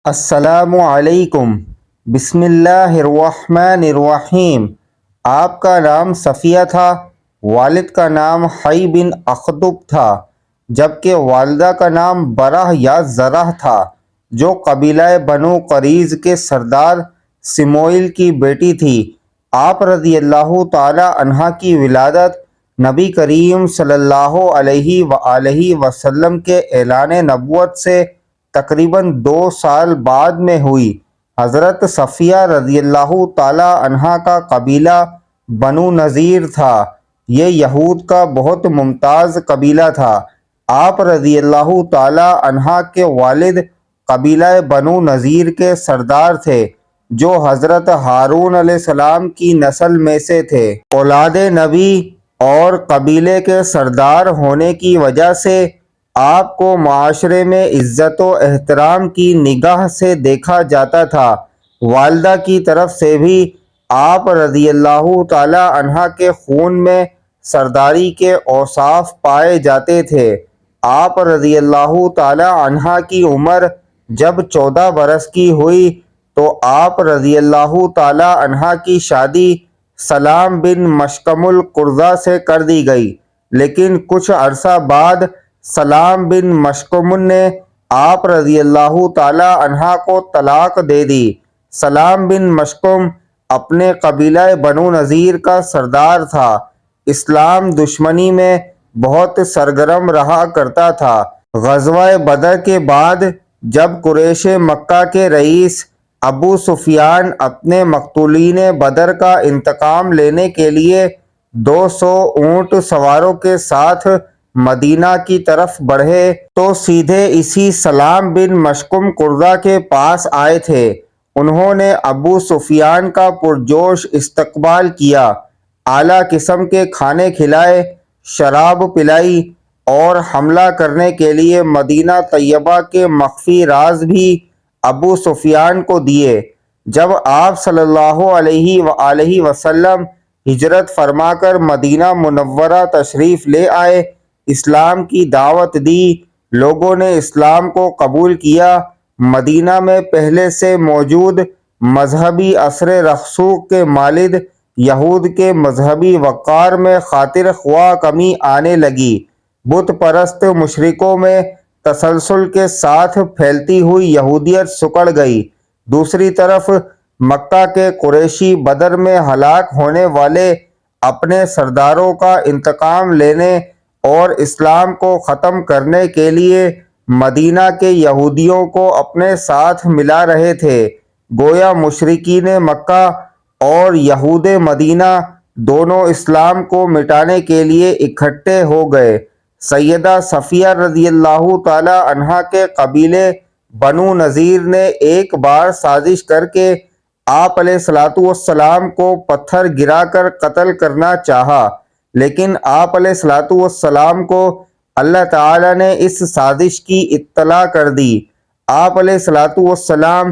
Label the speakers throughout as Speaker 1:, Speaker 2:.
Speaker 1: السلام علیکم۔ بسم اللہ الرحمن الرحیم۔ آپ کا نام صفیہ تھا، والد کا نام حی بن اخطب تھا، جبکہ والدہ کا نام برہ یا زرہ تھا، جو قبیلہ بنو قریظ کے سردار سموئیل کی بیٹی تھی۔ آپ رضی اللہ تعالی عنہ کی ولادت نبی کریم صلی اللہ علیہ وآلہ وسلم کے اعلان نبوت سے تقریباً 2 سال بعد میں ہوئی۔ حضرت صفیہ رضی اللہ تعالی عنہا کا قبیلہ بنو نذیر تھا۔ یہ یہود کا بہت ممتاز قبیلہ تھا۔ آپ رضی اللہ تعالی عنہا کے والد قبیلہ بنو نذیر کے سردار تھے، جو حضرت ہارون علیہ السلام کی نسل میں سے تھے۔ اولاد نبی اور قبیلے کے سردار ہونے کی وجہ سے آپ کو معاشرے میں عزت و احترام کی نگاہ سے دیکھا جاتا تھا۔ والدہ کی طرف سے بھی آپ رضی اللہ تعالی عنہ کے خون میں سرداری کے اوصاف پائے جاتے تھے۔ آپ رضی اللہ تعالی عنہ کی عمر جب 14 برس کی ہوئی تو آپ رضی اللہ تعالی عنہ کی شادی سلام بن مشکم القرظہ سے کر دی گئی، لیکن کچھ عرصہ بعد سلام بن مشکم نے آپ رضی اللہ تعالی عنہ کو طلاق دے دی۔ سلام بن مشکم اپنے قبیلہ بنو نذیر کا سردار تھا۔ اسلام دشمنی میں بہت سرگرم رہا کرتا تھا۔ غزوہ بدر کے بعد جب قریش مکہ کے رئیس ابو سفیان اپنے مقتولین بدر کا انتقام لینے کے لیے 200 اونٹ سواروں کے ساتھ مدینہ کی طرف بڑھے تو سیدھے اسی سلام بن مشکم قرظہ کے پاس آئے تھے۔ انہوں نے ابو سفیان کا پرجوش استقبال کیا، اعلیٰ قسم کے کھانے کھلائے، شراب پلائی اور حملہ کرنے کے لیے مدینہ طیبہ کے مخفی راز بھی ابو سفیان کو دیے۔ جب آپ صلی اللہ علیہ وآلہ وسلم ہجرت فرما کر مدینہ منورہ تشریف لے آئے، اسلام کی دعوت دی، لوگوں نے اسلام کو قبول کیا، مدینہ میں پہلے سے موجود مذہبی اثر رسوخ کے مالد یہود کے مذہبی وقار میں خاطر خواہ کمی آنے لگی۔ بت پرست مشرکوں میں تسلسل کے ساتھ پھیلتی ہوئی یہودیت سکڑ گئی۔ دوسری طرف مکہ کے قریشی بدر میں ہلاک ہونے والے اپنے سرداروں کا انتقام لینے اور اسلام کو ختم کرنے کے لیے مدینہ کے یہودیوں کو اپنے ساتھ ملا رہے تھے۔ گویا مشرکین مکہ اور یہود مدینہ دونوں اسلام کو مٹانے کے لیے اکٹھے ہو گئے۔ سیدہ صفیہ رضی اللہ تعالی عنہا کے قبیلے بنو نذیر نے ایک بار سازش کر کے آپ علیہ الصلوۃ والسلام کو پتھر گرا کر قتل کرنا چاہا، لیکن آپ علیہ الصلوۃ والسلام کو اللہ تعالی نے اس سازش کی اطلاع کر دی۔ آپ علیہ الصلوۃ والسلام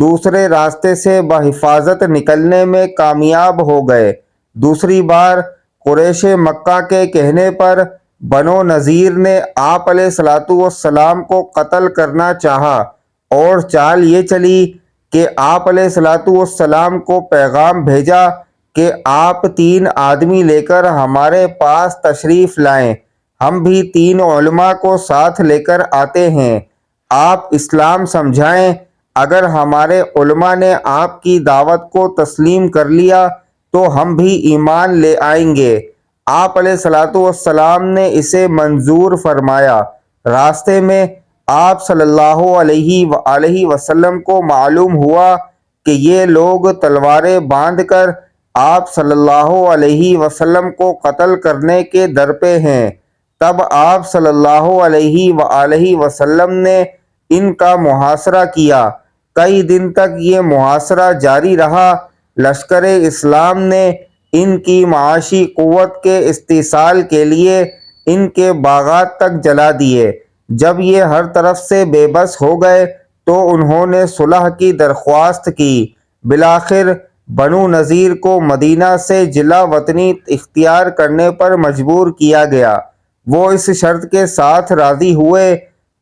Speaker 1: دوسرے راستے سے بحفاظت نکلنے میں کامیاب ہو گئے۔ دوسری بار قریش مکہ کے کہنے پر بنو نذیر نے آپ علیہ الصلوۃ والسلام کو قتل کرنا چاہا، اور چال یہ چلی کہ آپ علیہ الصلوۃ والسلام کو پیغام بھیجا کہ آپ 3 آدمی لے کر ہمارے پاس تشریف لائیں، ہم بھی 3 علماء کو ساتھ لے کر آتے ہیں، آپ اسلام سمجھائیں، اگر ہمارے علماء نے آپ کی دعوت کو تسلیم کر لیا تو ہم بھی ایمان لے آئیں گے۔ آپ علیہ الصلوۃ والسلام نے اسے منظور فرمایا۔ راستے میں آپ صلی اللہ علیہ وآلہ وسلم کو معلوم ہوا کہ یہ لوگ تلواریں باندھ کر آپ صلی اللہ علیہ وسلم کو قتل کرنے کے درپے ہیں۔ تب آپ صلی اللہ علیہ وآلہ وسلم نے ان کا محاصرہ کیا۔ کئی دن تک یہ محاصرہ جاری رہا۔ لشکر اسلام نے ان کی معاشی قوت کے استحصال کے لیے ان کے باغات تک جلا دیے۔ جب یہ ہر طرف سے بے بس ہو گئے تو انہوں نے صلح کی درخواست کی۔ بالآخر بنو نذیر کو مدینہ سے جلا وطنی اختیار کرنے پر مجبور کیا گیا۔ وہ اس شرط کے ساتھ راضی ہوئے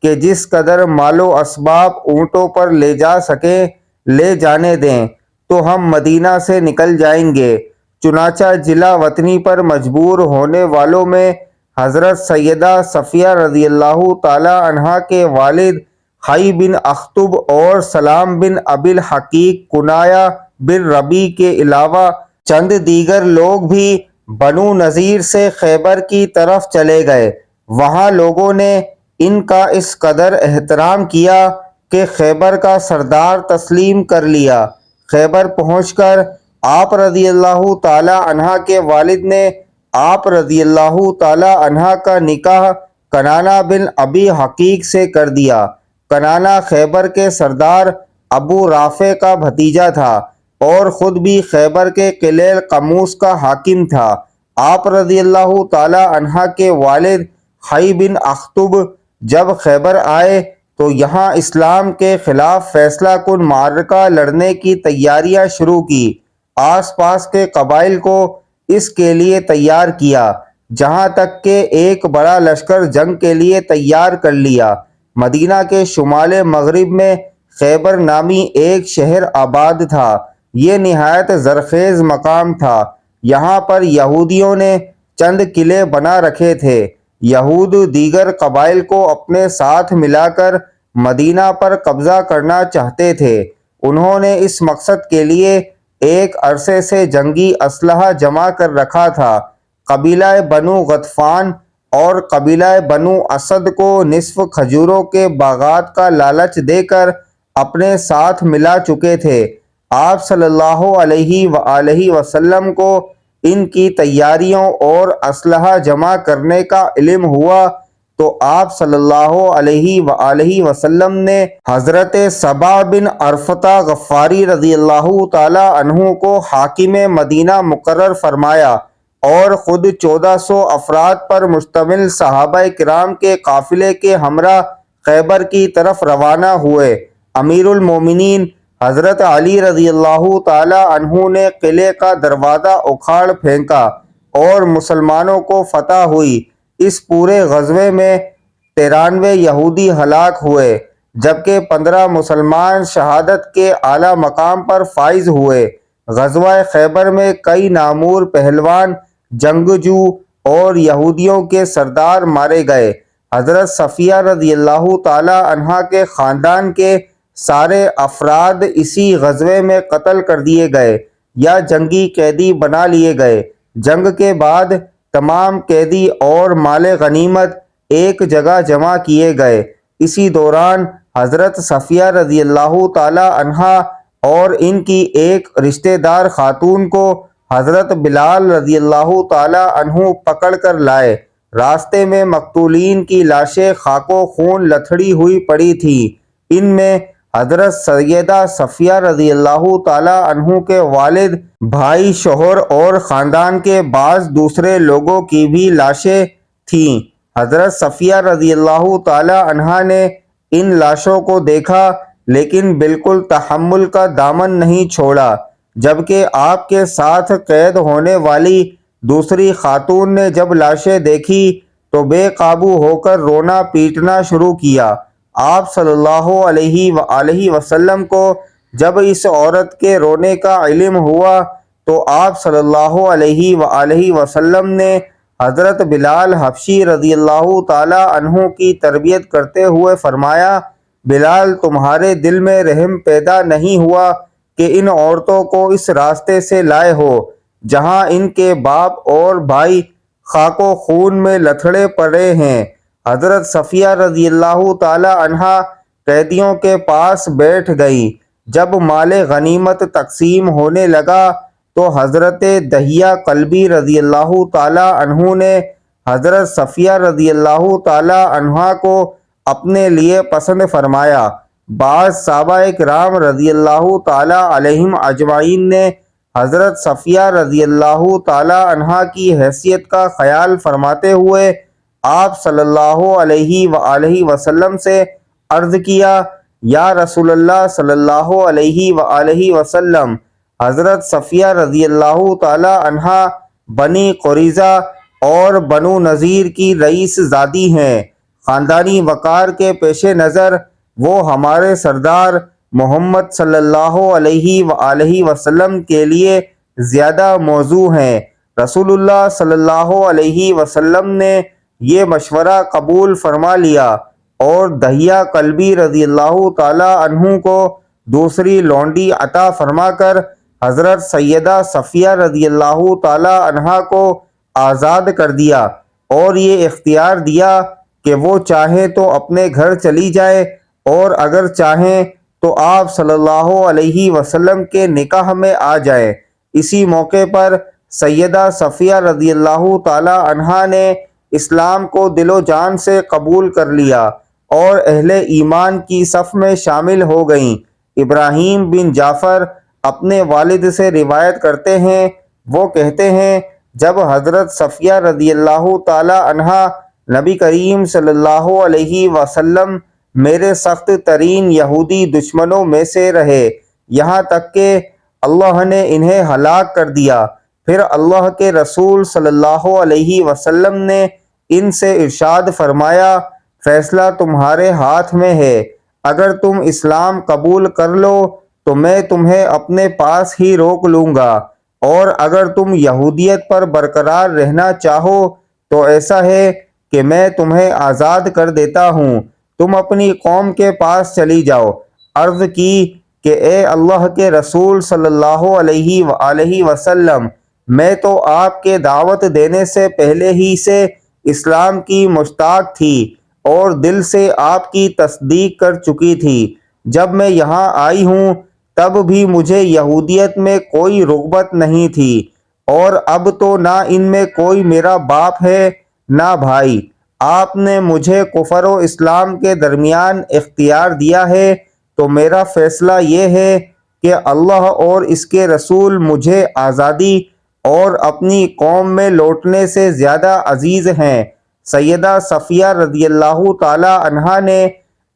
Speaker 1: کہ جس قدر مال و اسباب اونٹوں پر لے جا سکیں لے جانے دیں تو ہم مدینہ سے نکل جائیں گے۔ چنانچہ جلا وطنی پر مجبور ہونے والوں میں حضرت سیدہ صفیہ رضی اللہ تعالی عنہا کے والد حی بن اخطب اور سلام بن ابی الحقیق کنایہ بن ربیع کے علاوہ چند دیگر لوگ بھی بنو نذیر سے خیبر کی طرف چلے گئے۔ وہاں لوگوں نے ان کا اس قدر احترام کیا کہ خیبر کا سردار تسلیم کر لیا۔ خیبر پہنچ کر آپ رضی اللہ تعالی عنہ کے والد نے آپ رضی اللہ تعالی عنہ کا نکاح کنانہ بن ابی حقیق سے کر دیا۔ کنانہ خیبر کے سردار ابو رافع کا بھتیجا تھا اور خود بھی خیبر کے قلعہ قموس کا حاکم تھا۔ آپ رضی اللہ تعالی عنہ کے والد حی بن اخطب جب خیبر آئے تو یہاں اسلام کے خلاف فیصلہ کن معرکہ لڑنے کی تیاریاں شروع کی۔ آس پاس کے قبائل کو اس کے لیے تیار کیا، جہاں تک کہ ایک بڑا لشکر جنگ کے لیے تیار کر لیا۔ مدینہ کے شمال مغرب میں خیبر نامی ایک شہر آباد تھا۔ یہ نہایت زرخیز مقام تھا۔ یہاں پر یہودیوں نے چند قلعے بنا رکھے تھے۔ یہود دیگر قبائل کو اپنے ساتھ ملا کر مدینہ پر قبضہ کرنا چاہتے تھے۔ انہوں نے اس مقصد کے لیے ایک عرصے سے جنگی اسلحہ جمع کر رکھا تھا۔ قبیلہ بنو غطفان اور قبیلہ بنو اسد کو نصف کھجوروں کے باغات کا لالچ دے کر اپنے ساتھ ملا چکے تھے۔ آپ صلی اللہ علیہ وآلہ وسلم کو ان کی تیاریوں اور اسلحہ جمع کرنے کا علم ہوا تو آپ صلی اللہ علیہ وآلہ وسلم نے حضرت سبا بن عرفہ غفاری رضی اللہ تعالی عنہ کو حاکم مدینہ مقرر فرمایا اور خود 1400 افراد پر مشتمل صحابہ کرام کے قافلے کے ہمراہ خیبر کی طرف روانہ ہوئے۔ امیر المومنین حضرت علی رضی اللہ تعالی عنہ نے قلعے کا دروازہ اکھاڑ پھینکا اور مسلمانوں کو فتح ہوئی۔ اس پورے غزوے میں 93 یہودی ہلاک ہوئے جبکہ 15 مسلمان شہادت کے اعلیٰ مقام پر فائز ہوئے۔ غزوہ خیبر میں کئی نامور پہلوان، جنگجو اور یہودیوں کے سردار مارے گئے۔ حضرت صفیہ رضی اللہ تعالی عنہا کے خاندان کے سارے افراد اسی غزوے میں قتل کر دیے گئے یا جنگی قیدی بنا لیے گئے۔ جنگ کے بعد تمام قیدی اور مال غنیمت ایک جگہ جمع کیے گئے۔ اسی دوران حضرت صفیہ رضی اللہ تعالی عنہا اور ان کی ایک رشتہ دار خاتون کو حضرت بلال رضی اللہ تعالی عنہ پکڑ کر لائے۔ راستے میں مقتولین کی لاشیں خاک و خون لتھڑی ہوئی پڑی تھیں۔ ان میں حضرت سیدہ صفیہ رضی اللہ تعالی عنہ کے والد، بھائی، شوہر اور خاندان کے بعض دوسرے لوگوں کی بھی لاشیں تھیں۔ حضرت صفیہ رضی اللہ تعالی عنہا نے ان لاشوں کو دیکھا لیکن بالکل تحمل کا دامن نہیں چھوڑا، جبکہ آپ کے ساتھ قید ہونے والی دوسری خاتون نے جب لاشیں دیکھی تو بے قابو ہو کر رونا پیٹنا شروع کیا۔ آپ صلی اللہ علیہ وآلہ وسلم کو جب اس عورت کے رونے کا علم ہوا تو آپ صلی اللہ علیہ وآلہ وسلم نے حضرت بلال حبشی رضی اللہ تعالی عنہ کی تربیت کرتے ہوئے فرمایا، بلال، تمہارے دل میں رحم پیدا نہیں ہوا کہ ان عورتوں کو اس راستے سے لائے ہو جہاں ان کے باپ اور بھائی خاک و خون میں لتھڑے پڑے ہیں۔ حضرت صفیہ رضی اللہ تعالی عنہا قیدیوں کے پاس بیٹھ گئی۔ جب مال غنیمت تقسیم ہونے لگا تو حضرت دہیہ کلبی رضی اللہ تعالی عنہ نے حضرت صفیہ رضی اللہ تعالی عنہا کو اپنے لیے پسند فرمایا۔ بعض صحابہ کرام رضی اللہ تعالی علیہم اجمعین نے حضرت صفیہ رضی اللہ تعالی عنہا کی حیثیت کا خیال فرماتے ہوئے آپ صلی اللہ علیہ وآلہ وسلم سے عرض کیا، یا رسول اللہ صلی اللہ علیہ وآلہ وسلم، حضرت صفیہ رضی اللہ تعالی عنہا بنی قریظہ اور بنو نذیر کی رئیس زادی ہیں۔ خاندانی وقار کے پیش نظر وہ ہمارے سردار محمد صلی اللہ علیہ وآلہ وسلم کے لیے زیادہ موزوں ہیں۔ رسول اللہ صلی اللہ علیہ وسلم نے یہ مشورہ قبول فرما لیا اور دہیہ کلبی رضی اللہ تعالی عنہ کو دوسری لونڈی عطا فرما کر حضرت سیدہ صفیہ رضی اللہ تعالی عنہا کو آزاد کر دیا اور یہ اختیار دیا کہ وہ چاہیں تو اپنے گھر چلی جائے اور اگر چاہیں تو آپ صلی اللہ علیہ وسلم کے نکاح میں آ جائے۔ اسی موقع پر سیدہ صفیہ رضی اللہ تعالی عنہا نے اسلام کو دل و جان سے قبول کر لیا اور اہل ایمان کی صف میں شامل ہو گئیں۔ ابراہیم بن جعفر اپنے والد سے روایت کرتے ہیں، وہ کہتے ہیں جب حضرت صفیہ رضی اللہ تعالی عنہا نبی کریم صلی اللہ علیہ وسلم میرے سخت ترین یہودی دشمنوں میں سے رہے، یہاں تک کہ اللہ نے انہیں ہلاک کر دیا، پھر اللہ کے رسول صلی اللہ علیہ وسلم نے ان سے ارشاد فرمایا فیصلہ تمہارے ہاتھ میں ہے، اگر تم اسلام قبول کر لو تو میں تمہیں اپنے پاس ہی روک لوں گا، اور اگر تم یہودیت پر برقرار رہنا چاہو تو ایسا ہے کہ میں تمہیں آزاد کر دیتا ہوں، تم اپنی قوم کے پاس چلی جاؤ۔ عرض کی کہ اے اللہ کے رسول صلی اللہ علیہ وآلہ وسلم، میں تو آپ کے دعوت دینے سے پہلے ہی سے اسلام کی مشتاق تھی اور دل سے آپ کی تصدیق کر چکی تھی۔ جب میں یہاں آئی ہوں تب بھی مجھے یہودیت میں کوئی رغبت نہیں تھی، اور اب تو نہ ان میں کوئی میرا باپ ہے نہ بھائی۔ آپ نے مجھے کفر و اسلام کے درمیان اختیار دیا ہے تو میرا فیصلہ یہ ہے کہ اللہ اور اس کے رسول مجھے آزادی اور اپنی قوم میں لوٹنے سے زیادہ عزیز ہیں۔ سیدہ صفیہ رضی اللہ تعالی عنہا نے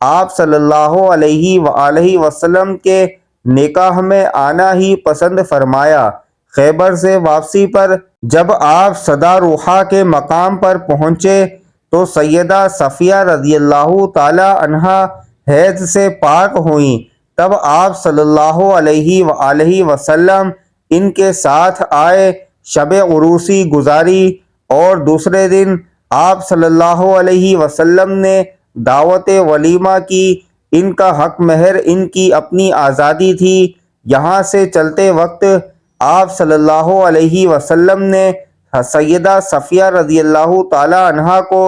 Speaker 1: آپ صلی اللہ علیہ وآلہ وسلم کے نکاح میں آنا ہی پسند فرمایا۔ خیبر سے واپسی پر جب آپ صدا روحا کے مقام پر پہنچے تو سیدہ صفیہ رضی اللہ تعالی عنہا حیض سے پاک ہوئیں، تب آپ صلی اللہ علیہ وآلہ وسلم ان کے ساتھ آئے، شب عروسی گزاری، اور دوسرے دن آپ صلی اللہ علیہ وسلم نے دعوت ولیمہ کی۔ ان کا حق مہر ان کی اپنی آزادی تھی۔ یہاں سے چلتے وقت آپ صلی اللہ علیہ وسلم نے سیدہ صفیہ رضی اللہ تعالی عنہا کو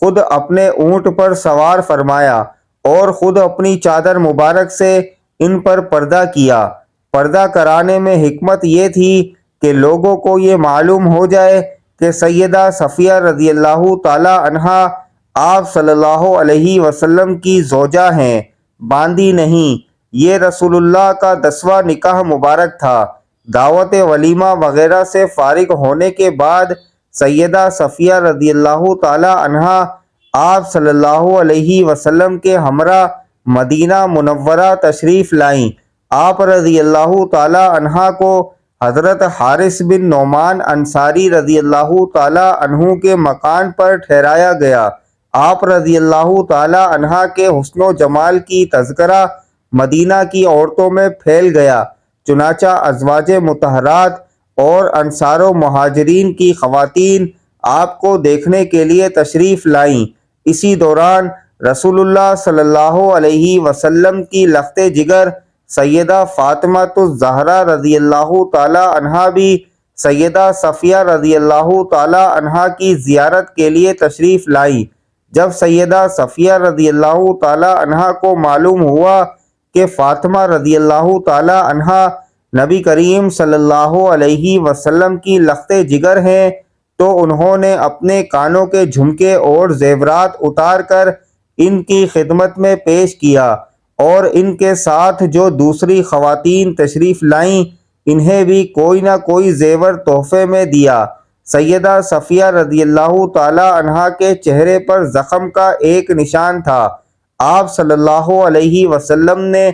Speaker 1: خود اپنے اونٹ پر سوار فرمایا اور خود اپنی چادر مبارک سے ان پر پردہ کیا۔ پردہ کرانے میں حکمت یہ تھی کہ لوگوں کو یہ معلوم ہو جائے کہ سیدہ صفیہ رضی اللہ تعالی عنہا آپ صلی اللہ علیہ وسلم کی زوجہ ہیں، باندی نہیں۔ یہ رسول اللہ کا 10واں نکاح مبارک تھا۔ دعوت ولیمہ وغیرہ سے فارغ ہونے کے بعد سیدہ صفیہ رضی اللہ تعالی عنہا آپ صلی اللہ علیہ وسلم کے ہمراہ مدینہ منورہ تشریف لائیں۔ آپ رضی اللہ تعالی عنہا کو حضرت حارث بن نعمان انصاری رضی اللہ تعالی عنہ کے مکان پر ٹھہرایا گیا۔ آپ رضی اللہ تعالی عنہا کے حسن و جمال کی تذکرہ مدینہ کی عورتوں میں پھیل گیا، چنانچہ ازواج مطہرات اور انصار و مہاجرین کی خواتین آپ کو دیکھنے کے لیے تشریف لائیں۔ اسی دوران رسول اللہ صلی اللہ علیہ وسلم کی لخت جگر سیدہ فاطمہ الزہرا رضی اللہ تعالی عنہا بھی سیدہ صفیہ رضی اللہ تعالی عنہا کی زیارت کے لیے تشریف لائیں۔ جب سیدہ صفیہ رضی اللہ تعالی عنہا کو معلوم ہوا کہ فاطمہ رضی اللہ تعالی عنہا نبی کریم صلی اللہ علیہ وسلم کی لخت جگر ہیں تو انہوں نے اپنے کانوں کے جھمکے اور زیورات اتار کر ان کی خدمت میں پیش کیا، اور ان کے ساتھ جو دوسری خواتین تشریف لائیں انہیں بھی کوئی نہ کوئی زیور تحفے میں دیا۔ سیدہ صفیہ رضی اللہ تعالی عنہا کے چہرے پر زخم کا ایک نشان تھا۔ آپ صلی اللہ علیہ وسلم نے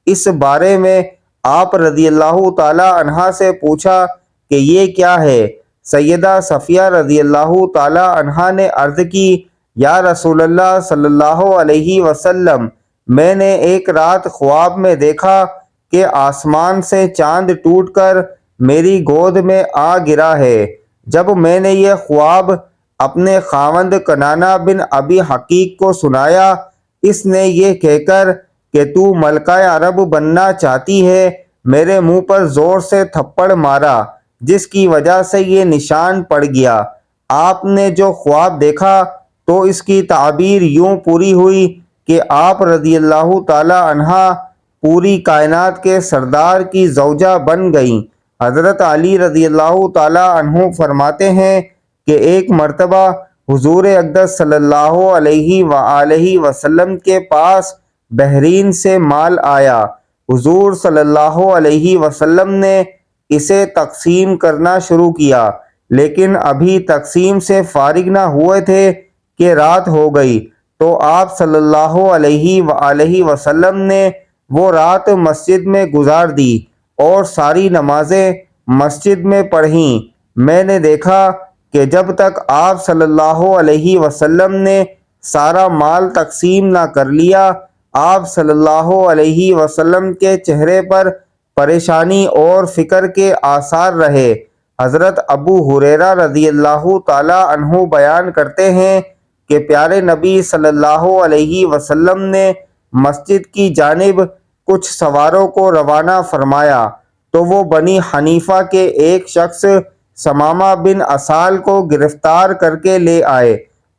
Speaker 1: اس بارے میں آپ رضی اللہ تعالی عنہا سے پوچھا کہ یہ کیا ہے؟ سیدہ صفیہ رضی اللہ تعالی عنہا نے عرض کی یا رسول اللہ صلی اللہ علیہ وسلم، میں نے ایک رات خواب میں دیکھا کہ آسمان سے چاند ٹوٹ کر میری گود میں آ گرا ہے۔ جب میں نے یہ خواب اپنے خاوند کنانہ بن ابی حقیق کو سنایا، اس نے یہ کہہ کر کہ تو ملکہ عرب بننا چاہتی ہے، میرے منہ پر زور سے تھپڑ مارا، جس کی وجہ سے یہ نشان پڑ گیا۔ آپ نے جو خواب دیکھا تو اس کی تعبیر یوں پوری ہوئی کہ آپ رضی اللہ تعالی عنہا پوری کائنات کے سردار کی زوجہ بن گئیں۔ حضرت علی رضی اللہ تعالی عنہ فرماتے ہیں کہ ایک مرتبہ حضور اقدس صلی اللہ علیہ وآلہ وسلم کے پاس بحرین سے مال آیا۔ حضور صلی اللہ علیہ وسلم نے اسے تقسیم کرنا شروع کیا، لیکن ابھی تقسیم سے فارغ نہ ہوئے تھے کہ رات ہو گئی، تو آپ صلی اللہ علیہ وآلہ وسلم نے وہ رات مسجد میں گزار دی اور ساری نمازیں مسجد میں پڑھیں۔ میں نے دیکھا کہ جب تک آپ صلی اللہ علیہ وسلم نے سارا مال تقسیم نہ کر لیا، آپ صلی اللہ علیہ وسلم کے چہرے پر پریشانی اور فکر کے آثار رہے۔ حضرت ابو ہریرہ رضی اللہ تعالی عنہ بیان کرتے ہیں کہ پیارے نبی صلی اللہ علیہ وسلم نے مسجد کی جانب کچھ سواروں کو روانہ فرمایا تو وہ بنی حنیفہ کے ایک شخص ثمامہ بن اسال کو گرفتار کر کے لے آئے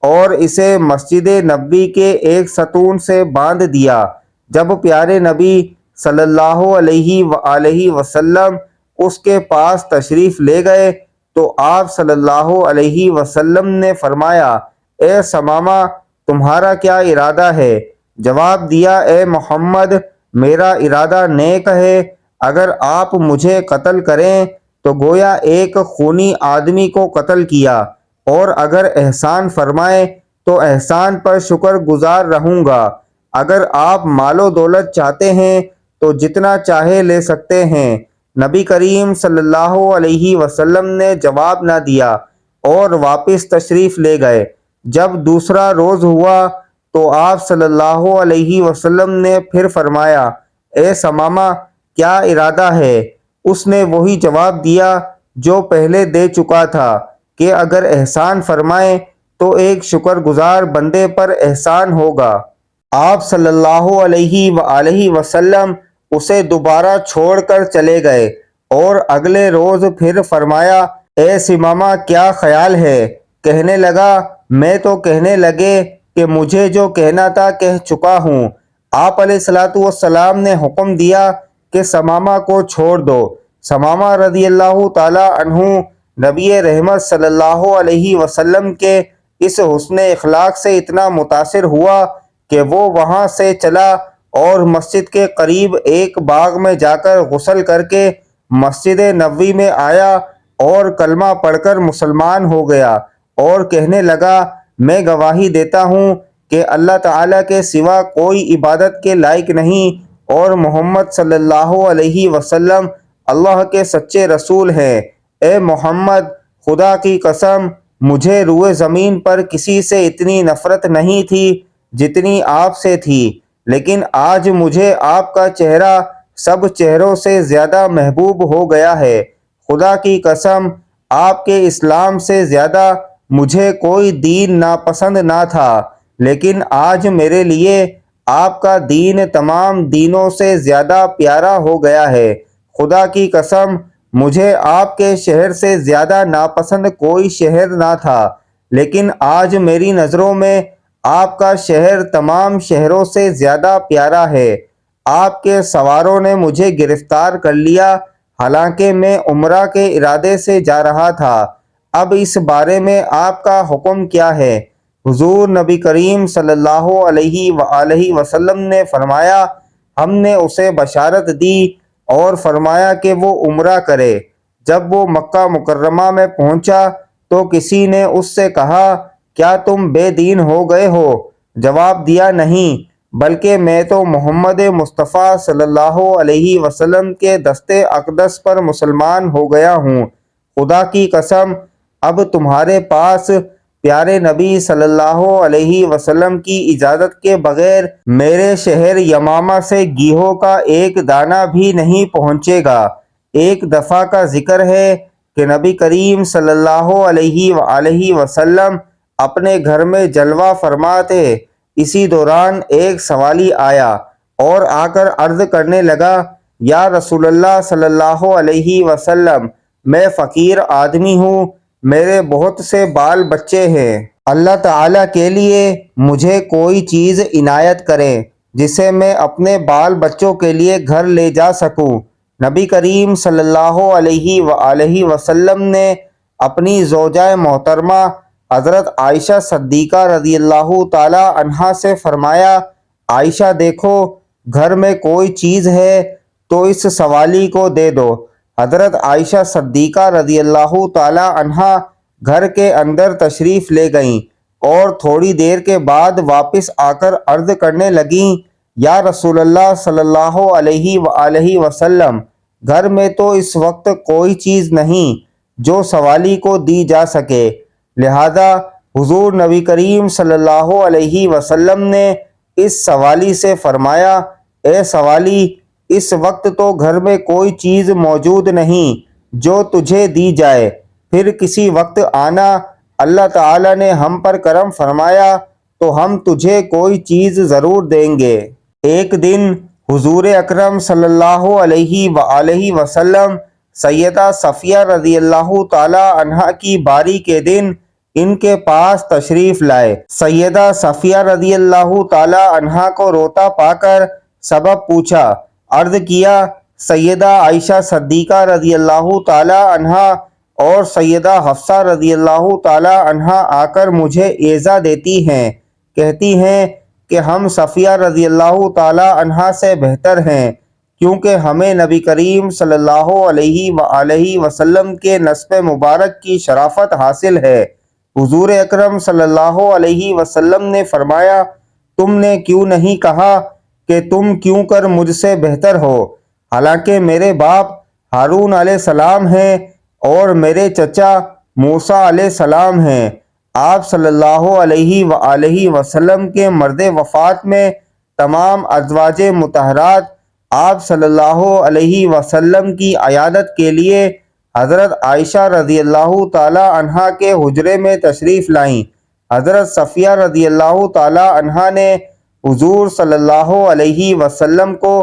Speaker 1: اور اسے مسجد نبوی کے ایک ستون سے باندھ دیا۔ جب پیارے نبی صلی اللہ علیہ وآلہ وسلم اس کے پاس تشریف لے گئے تو آپ صلی اللہ علیہ وسلم نے فرمایا، اے ثمامہ، تمہارا کیا ارادہ ہے؟ جواب دیا، اے محمد، میرا ارادہ نیک ہے، اگر آپ مجھے قتل کریں تو گویا ایک خونی آدمی کو قتل کیا، اور اگر احسان فرمائیں تو احسان پر شکر گزار رہوں گا۔ اگر آپ مال و دولت چاہتے ہیں تو جتنا چاہے لے سکتے ہیں۔ نبی کریم صلی اللہ علیہ وسلم نے جواب نہ دیا اور واپس تشریف لے گئے۔ جب دوسرا روز ہوا تو آپ صلی اللہ علیہ وسلم نے پھر فرمایا، اے ثمامہ، کیا ارادہ ہے؟ اس نے وہی جواب دیا جو پہلے دے چکا تھا کہ اگر احسان فرمائیں تو ایک شکر گزار بندے پر احسان ہوگا۔ آپ صلی اللہ علیہ وآلہ وسلم اسے دوبارہ چھوڑ کر چلے گئے اور اگلے روز پھر فرمایا، اے ثمامہ، کیا خیال ہے؟ کہنے لگا، میں تو کہنے لگے کہ مجھے جو کہنا تھا کہہ چکا ہوں۔ آپ علیہ الصلوۃ والسلام نے حکم دیا کہ ثمامہ کو چھوڑ دو۔ ثمامہ رضی اللہ تعالی عنہ نبی رحمت صلی اللہ علیہ وسلم کے اس حسن اخلاق سے اتنا متاثر ہوا کہ وہ وہاں سے چلا اور مسجد کے قریب ایک باغ میں جا کر غسل کر کے مسجد نبوی میں آیا اور کلمہ پڑھ کر مسلمان ہو گیا اور کہنے لگا، میں گواہی دیتا ہوں کہ اللہ تعالیٰ کے سوا کوئی عبادت کے لائق نہیں اور محمد صلی اللہ علیہ وسلم اللہ کے سچے رسول ہیں۔ اے محمد، خدا کی قسم، مجھے روئے زمین پر کسی سے اتنی نفرت نہیں تھی جتنی آپ سے تھی، لیکن آج مجھے آپ کا چہرہ سب چہروں سے زیادہ محبوب ہو گیا ہے۔ خدا کی قسم، آپ کے اسلام سے زیادہ مجھے کوئی دین ناپسند نہ تھا، لیکن آج میرے لیے آپ کا دین تمام دینوں سے زیادہ پیارا ہو گیا ہے۔ خدا کی قسم، مجھے آپ کے شہر سے زیادہ ناپسند کوئی شہر نہ تھا، لیکن آج میری نظروں میں آپ کا شہر تمام شہروں سے زیادہ پیارا ہے۔ آپ کے سواروں نے مجھے گرفتار کر لیا، حالانکہ میں عمرہ کے ارادے سے جا رہا تھا۔ اب اس بارے میں آپ کا حکم کیا ہے؟ حضور نبی کریم صلی اللہ علیہ وآلہ وسلم نے فرمایا، ہم نے اسے بشارت دی اور فرمایا کہ وہ عمرہ کرے۔ جب وہ مکہ مکرمہ میں پہنچا تو کسی نے اس سے کہا، کیا تم بے دین ہو گئے ہو؟ جواب دیا، نہیں، بلکہ میں تو محمد مصطفیٰ صلی اللہ علیہ وسلم کے دستے اقدس پر مسلمان ہو گیا ہوں۔ خدا کی قسم، اب تمہارے پاس پیارے نبی صلی اللہ علیہ وسلم کی اجازت کے بغیر میرے شہر یمامہ سے گیہوں کا ایک دانہ بھی نہیں پہنچے گا۔ ایک دفعہ کا ذکر ہے کہ نبی کریم صلی اللہ علیہ وآلہ وسلم اپنے گھر میں جلوہ فرما تھے۔ اسی دوران ایک سوالی آیا اور آ کر عرض کرنے لگا، یا رسول اللہ صلی اللہ علیہ وسلم، میں فقیر آدمی ہوں، میرے بہت سے بال بچے ہیں، اللہ تعالیٰ کے لیے مجھے کوئی چیز عنایت کریں جسے میں اپنے بال بچوں کے لیے گھر لے جا سکوں۔ نبی کریم صلی اللہ علیہ وآلہ وسلم نے اپنی زوجہ محترمہ حضرت عائشہ صدیقہ رضی اللہ تعالی عنہا سے فرمایا، عائشہ دیکھو، گھر میں کوئی چیز ہے تو اس سوالی کو دے دو۔ حضرت عائشہ صدیقہ رضی اللہ تعالی عنہا گھر کے اندر تشریف لے گئیں اور تھوڑی دیر کے بعد واپس آ کر عرض کرنے لگیں، یا رسول اللہ صلی اللہ علیہ وآلہ وسلم، گھر میں تو اس وقت کوئی چیز نہیں جو سوالی کو دی جا سکے۔ لہذا حضور نبی کریم صلی اللہ علیہ وسلم نے اس سوالی سے فرمایا، اے سوالی، اس وقت تو گھر میں کوئی چیز موجود نہیں جو تجھے دی جائے، پھر کسی وقت آنا، اللہ تعالیٰ نے ہم پر کرم فرمایا تو ہم تجھے کوئی چیز ضرور دیں گے۔ ایک دن حضور اکرم صلی اللہ علیہ وآلہ وسلم سیدہ صفیہ رضی اللہ تعالی عنہا کی باری کے دن ان کے پاس تشریف لائے۔ سیدہ صفیہ رضی اللہ تعالی عنہا کو روتا پا کر سبب پوچھا، عرض کیا، سیدہ عائشہ صدیقہ رضی اللہ تعالی عنہا اور سیدہ حفصہ رضی اللہ تعالی عنہا آ کر مجھے ایذا دیتی ہیں، کہتی ہیں کہ ہم صفیہ رضی اللہ تعالی عنہا سے بہتر ہیں، کیونکہ ہمیں نبی کریم صلی اللہ علیہ وآلہ وسلم کے نسب مبارک کی شرافت حاصل ہے۔ حضور اکرم صلی اللہ علیہ وسلم نے فرمایا، تم نے کیوں نہیں کہا کہ تم کیوں کر مجھ سے بہتر ہو، حالانکہ میرے باپ ہارون علیہ السلام ہیں اور میرے چچا موسیٰ علیہ السلام ہیں۔ آپ صلی اللہ علیہ وآلہ وسلم کے مرد وفات میں تمام ازواج مطہرات آپ صلی اللہ علیہ وسلم کی عیادت کے لیے حضرت عائشہ رضی اللہ تعالی عنہا کے حجرے میں تشریف لائیں۔ حضرت صفیہ رضی اللہ تعالی عنہا نے حضور صلی اللہ علیہ وسلم کو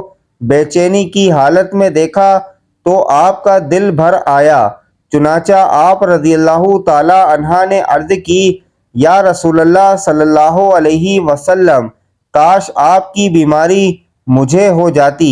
Speaker 1: بے چینی کی حالت میں دیکھا تو آپ کا دل بھر آیا، چنانچہ آپ رضی اللہ تعالی عنہا نے عرض کی، یا رسول اللہ صلی اللہ علیہ وسلم، کاش آپ کی بیماری مجھے ہو جاتی۔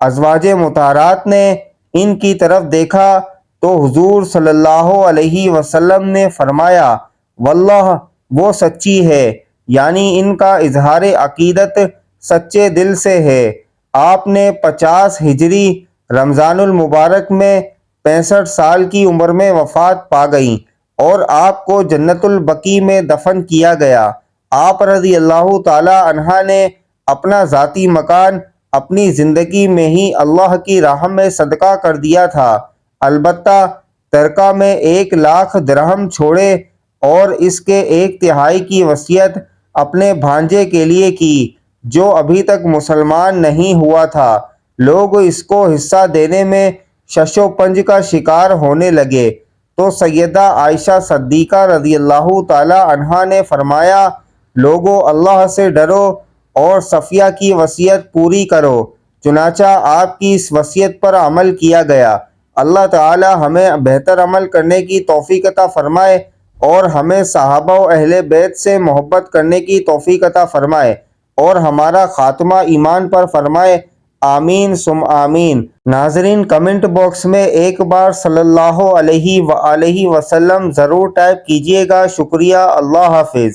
Speaker 1: ازواج مطہرات نے ان کی طرف دیکھا تو حضور صلی اللہ علیہ وسلم نے فرمایا، واللہ وہ سچی ہے، یعنی ان کا اظہار عقیدت سچے دل سے ہے۔ آپ نے 50 ہجری رمضان المبارک میں 65 سال کی عمر میں وفات پا گئیں اور آپ کو جنت البقیع میں دفن کیا گیا۔ آپ رضی اللہ تعالی عنہا نے اپنا ذاتی مکان اپنی زندگی میں ہی اللہ کی راہ میں صدقہ کر دیا تھا، البتہ ترکہ میں 1,00,000 درہم چھوڑے اور اس کے 1/3 کی وصیت اپنے بھانجے کے لیے کی جو ابھی تک مسلمان نہیں ہوا تھا۔ لوگ اس کو حصہ دینے میں شش و پنج کا شکار ہونے لگے تو سیدہ عائشہ صدیقہ رضی اللہ تعالی عنہا نے فرمایا، لوگو، اللہ سے ڈرو اور صفیہ کی وصیت پوری کرو۔ چنانچہ آپ کی اس وصیت پر عمل کیا گیا۔ اللہ تعالی ہمیں بہتر عمل کرنے کی توفیق عطا فرمائے اور ہمیں صحابہ و اہل بیت سے محبت کرنے کی توفیق عطا فرمائے اور ہمارا خاتمہ ایمان پر فرمائے، آمین ثم آمین۔ ناظرین، کمنٹ باکس میں ایک بار صلی اللہ علیہ وآلہ وسلم ضرور ٹائپ کیجئے گا۔ شکریہ، اللہ حافظ۔